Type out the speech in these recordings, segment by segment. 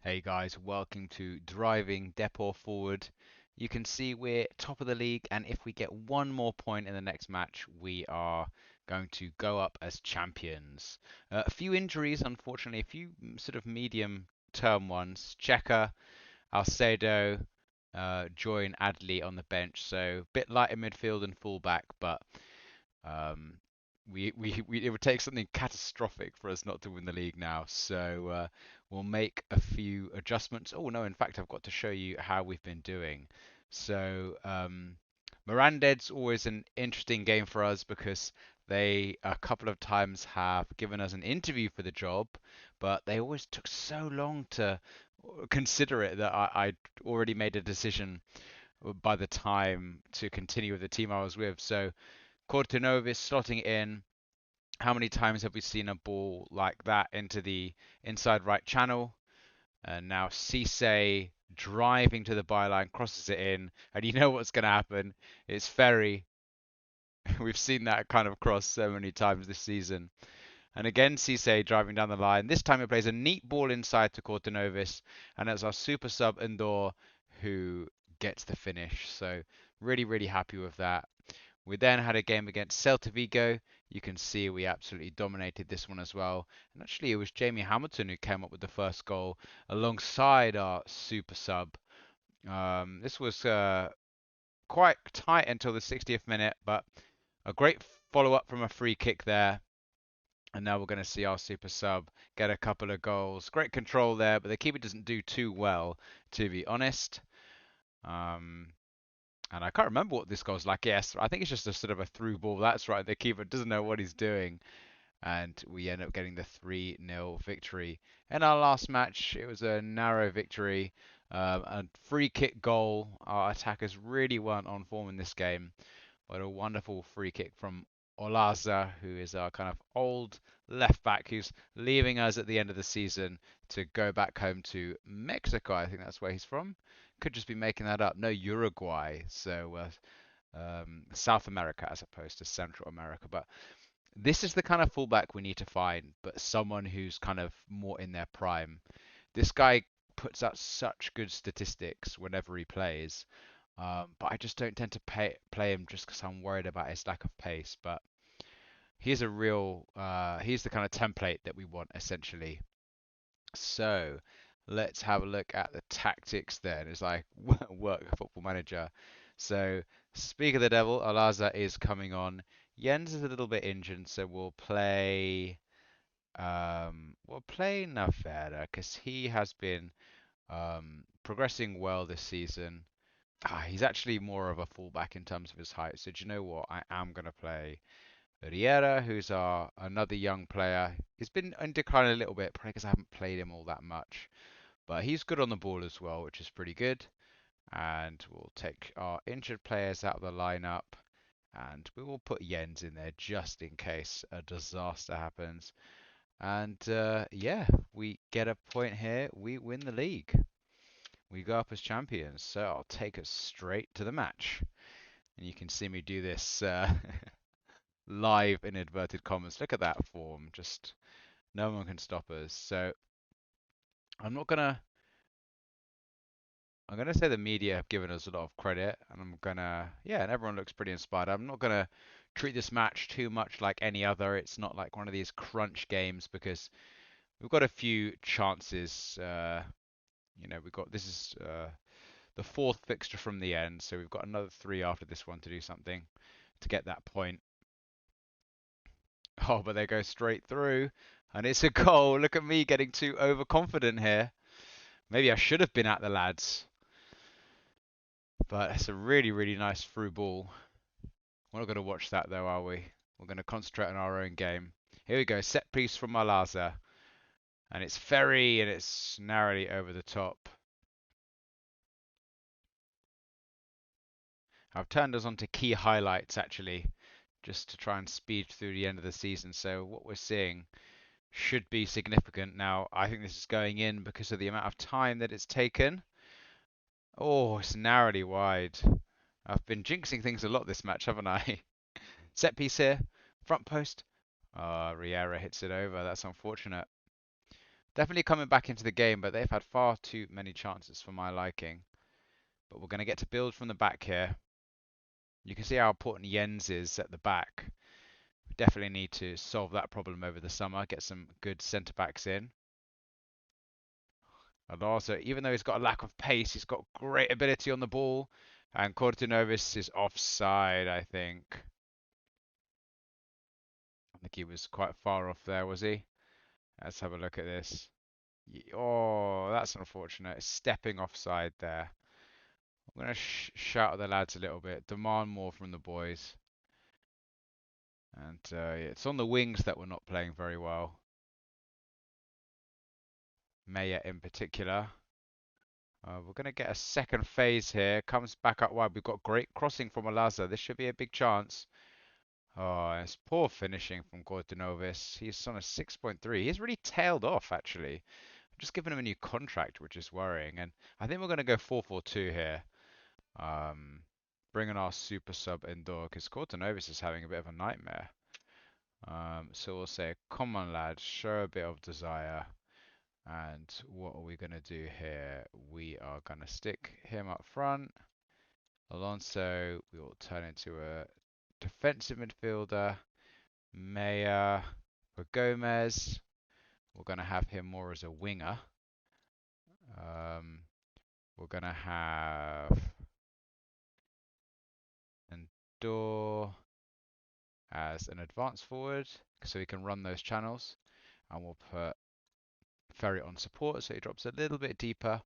Hey guys, welcome to Driving Dépor Forward. You can see we're top of the league, and if we get one more point in the next match, we are going to go up as champions. A few injuries, unfortunately, a few sort of medium-term ones. Checker, Alcedo, join Adley on the bench, so a bit light in midfield and fullback, but um, it would take something catastrophic for us not to win the league now. So we'll make a few adjustments. Oh no, in fact, I've got to show you how we've been doing. So Miranded's always an interesting game for us because they a couple of times have given us an interview for the job, but they always took so long to consider it that I'd already made a decision by the time to continue with the team I was with. So Kortunovis slotting in. How many times have we seen a ball like that into the inside right channel? And now Cisse driving to the byline, crosses it in, and you know what's going to happen. It's Ferry. We've seen that kind of cross so many times this season. And again, Cisse driving down the line. This time he plays a neat ball inside to Kortunovis, and it's our super sub Indor who gets the finish. So really, really happy with that. We then had a game against Celta Vigo. You can see we absolutely dominated this one as well. And actually, it was Jamie Hamilton who came up with the first goal alongside our super sub. This was quite tight until the 60th minute, but a great follow up from a free kick there. And now we're going to see our super sub get a couple of goals. Great control there, but the keeper doesn't do too well, to be honest. Um, And I can't remember what this goal's like. Yes, I think it's just a sort of a through ball. That's right. The keeper doesn't know what he's doing. And we end up getting the 3-0 victory. In our last match, it was a narrow victory. A free kick goal. Our attackers really weren't on form in this game. But a wonderful free kick from Olaza, who is our kind of old left back who's leaving us at the end of the season to go back home to Mexico. I think that's where he's from. Could just be making that up. No, Uruguay. So South America as opposed to Central America. But this is the kind of fullback we need to find, but someone who's kind of more in their prime. This guy puts out such good statistics whenever he plays, but I just don't tend to play him just because I'm worried about his lack of pace. But he's a real, he's the kind of template that we want essentially. So let's have a look at the tactics then as I work Football Manager. So speak of the devil, Alaza is coming on. Jens is a little bit injured, so we'll play Navera because he has been progressing well this season. He's actually more of a fullback in terms of his height. So do you know what? I am gonna play Riera, who's our another young player. He's been in decline a little bit, probably because I haven't played him all that much. But he's good on the ball as well, which is pretty good. And we'll take our injured players out of the lineup. And we will put Jens in there just in case a disaster happens. And yeah, we get a point here. We win the league. We go up as champions. So I'll take us straight to the match. And you can see me do this live in inverted commas. Look at that form. Just no one can stop us. So I'm not gonna I'm gonna say the media have given us a lot of credit, and yeah, and everyone looks pretty inspired. I'm not gonna treat this match too much like any other. It's not like one of these crunch games because we've got a few chances. We've got this is the fourth fixture from the end, so we've got another three after this one to do something to get that point. Oh, but they go straight through, and it's a goal. Look at me getting too overconfident here. Maybe I should have been at the lads, but it's a really, really nice through ball. We're not going to watch that though, are we? We're going to concentrate on our own game. Here we go, set piece from Malaza. And it's Ferry, and it's narrowly over the top. I've turned us on to key highlights actually, just to try and speed through the end of the season. So what we're seeing should be significant. Now, I think this is going in because of the amount of time that it's taken. Oh, it's narrowly wide. I've been jinxing things a lot this match, haven't I? Set piece here, front post. Riera hits it over. That's unfortunate. Definitely coming back into the game, but they've had far too many chances for my liking. But we're going to get to build from the back here. You can see how important Jens is at the back. We definitely need to solve that problem over the summer, get some good centre backs in. And also, even though he's got a lack of pace, he's got great ability on the ball. And Cortinovis is offside, I think. I think he was quite far off there, was he? Let's have a look at this. Oh, that's unfortunate. Stepping offside there. I'm going to shout at the lads a little bit, demand more from the boys. And yeah, it's on the wings that we're not playing very well. Maya in particular. We're going to get a second phase here. Comes back up wide. We've got great crossing from Alaza. This should be a big chance. Oh, it's poor finishing from Gordanovis. He's on a 6.3. He's really tailed off, actually. I'm just giving him a new contract, which is worrying. And I think we're going to go 4-4-2 here. Bringing our super sub indoor because Gordanovis is having a bit of a nightmare. So we'll say, come on, lad, show a bit of desire. And what are we going to do here? We are going to stick him up front. Alonso, we will turn into a defensive midfielder. Maya for Gomez. We're going to have him more as a winger. We're going to have Endor as an advance forward so he can run those channels. And we'll put Ferry on support so he drops a little bit deeper.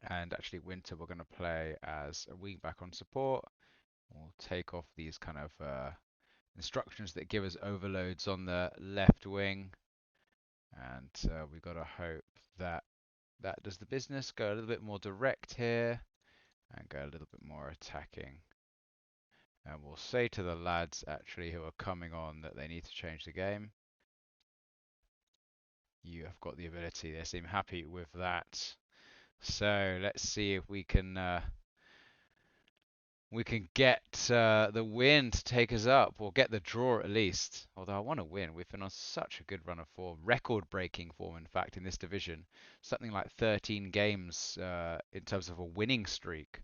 And actually Winter we're going to play as a wing back on support. We'll take off these kind of instructions that give us overloads on the left wing. And we've got to hope that that does the business. Go a little bit more direct here and go a little bit more attacking. And we'll say to the lads actually who are coming on that they need to change the game. You have got the ability. They seem happy with that. So let's see if we can get the win to take us up, or get the draw at least. Although I want to win. We've been on such a good run of form, record-breaking form, in fact, in this division. Something like 13 games in terms of a winning streak.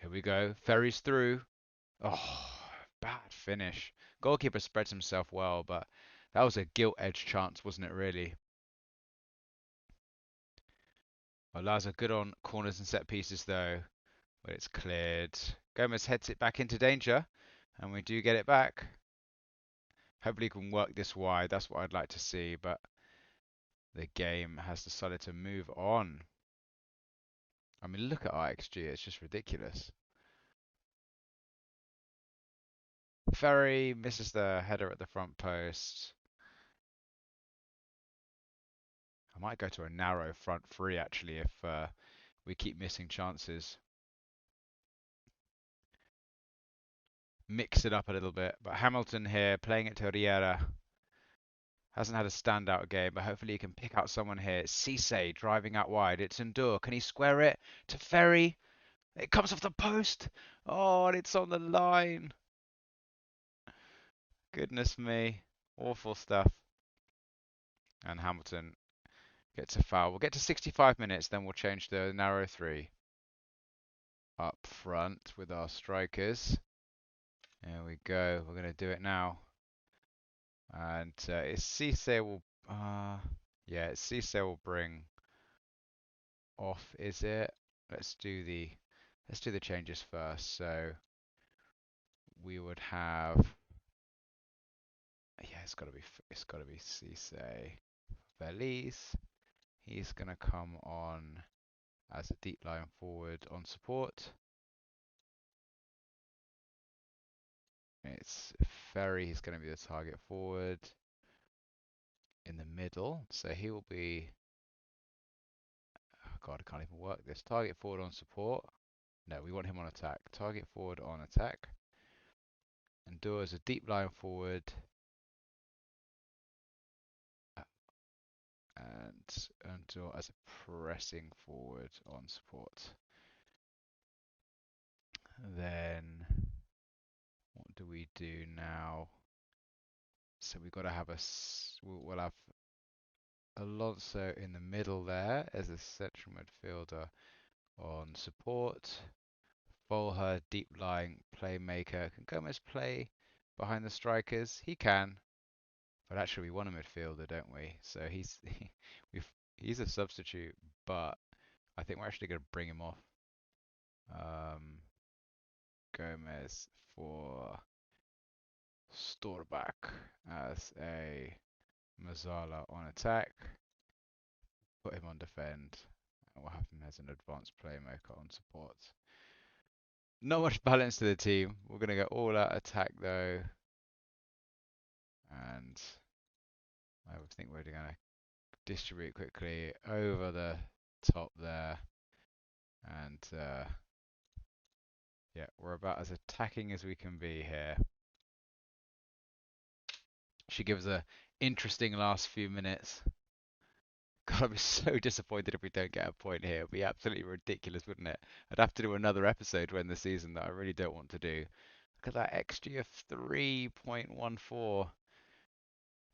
Here we go. Ferries through. Oh, bad finish. Goalkeeper spreads himself well, but that was a gilt-edged chance, wasn't it, really? Well, Laza good on corners and set pieces, though. But it's cleared. Gomez heads it back into danger, and we do get it back. Hopefully he can work this wide. That's what I'd like to see, but the game has decided to move on. I mean, look at our XG. It's just ridiculous. Ferry misses the header at the front post. I might go to a narrow front three, actually, if we keep missing chances. Mix it up a little bit. But Hamilton here, playing it to Riera. Hasn't had a standout game, but hopefully he can pick out someone here. Cisse driving out wide. It's Endure. Can he square it to Ferry? It comes off the post. Oh, and it's on the line. Goodness me. Awful stuff. And Hamilton gets a foul. We'll get to 65 minutes, then we'll change the narrow three. Up front with our strikers. There we go. We're going to do it now. And it's Cisse will... yeah, it's Cisse will bring off, is it? Let's do the changes first. So we would have, yeah, it's got to be Cisse. Feliz. He's gonna come on as a deep line forward on support. It's Ferry. He's gonna be the target forward in the middle. So he will be. Oh God, I can't even work this. Target forward on support. No, we want him on attack. Target forward on attack. And do as a deep line forward. And do as a pressing forward on support. Then what do we do now? So we've got to have we'll have Alonso in the middle there as a central midfielder on support. Volher, deep lying playmaker. Can Gomez play behind the strikers? He can, but actually we want a midfielder, don't we? So we've he's a substitute, but I think we're actually going to bring him off. Um, Gomez for Storback as a Mazzala on attack. Put him on defend. And we'll have him as an advanced playmaker on support. Not much balance to the team. We're going to go all out attack though. And I think we're going to distribute quickly over the top there. And yeah, we're about as attacking as we can be here. Should give us a interesting last few minutes. God, I'd be so disappointed if we don't get a point here. It'd be absolutely ridiculous, wouldn't it? I'd have to do another episode when the season that I really don't want to do. Look at that XG of 3.14.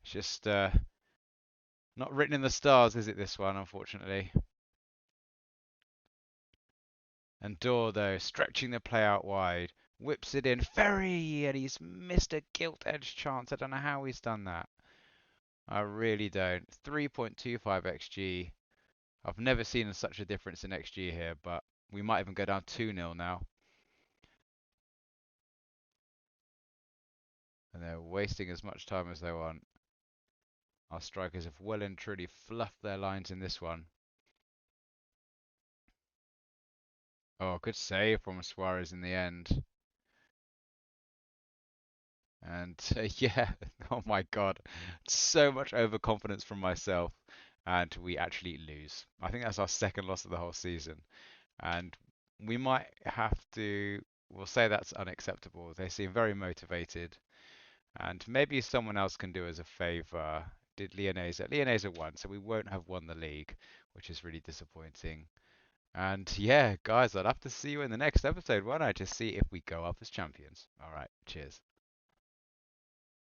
It's just not written in the stars, is it, this one, unfortunately? And Dor, though, stretching the play out wide, whips it in. Ferry, and he's missed a gilt-edged chance. I don't know how he's done that. I really don't. 3.25 XG. I've never seen such a difference in XG here, but we might even go down 2-0 now. And they're wasting as much time as they want. Our strikers have well and truly fluffed their lines in this one. Oh, good save from Suarez in the end. And yeah, oh my God, so much overconfidence from myself. And we actually lose. I think that's our second loss of the whole season. And we might have to, we'll say that's unacceptable. They seem very motivated. And maybe someone else can do us a favour. Did Leonesa? Leonesa won, so we won't have won the league, which is really disappointing. And yeah, guys, I'd have to see you in the next episode, won't I? Just see if we go up as champions. All right, cheers.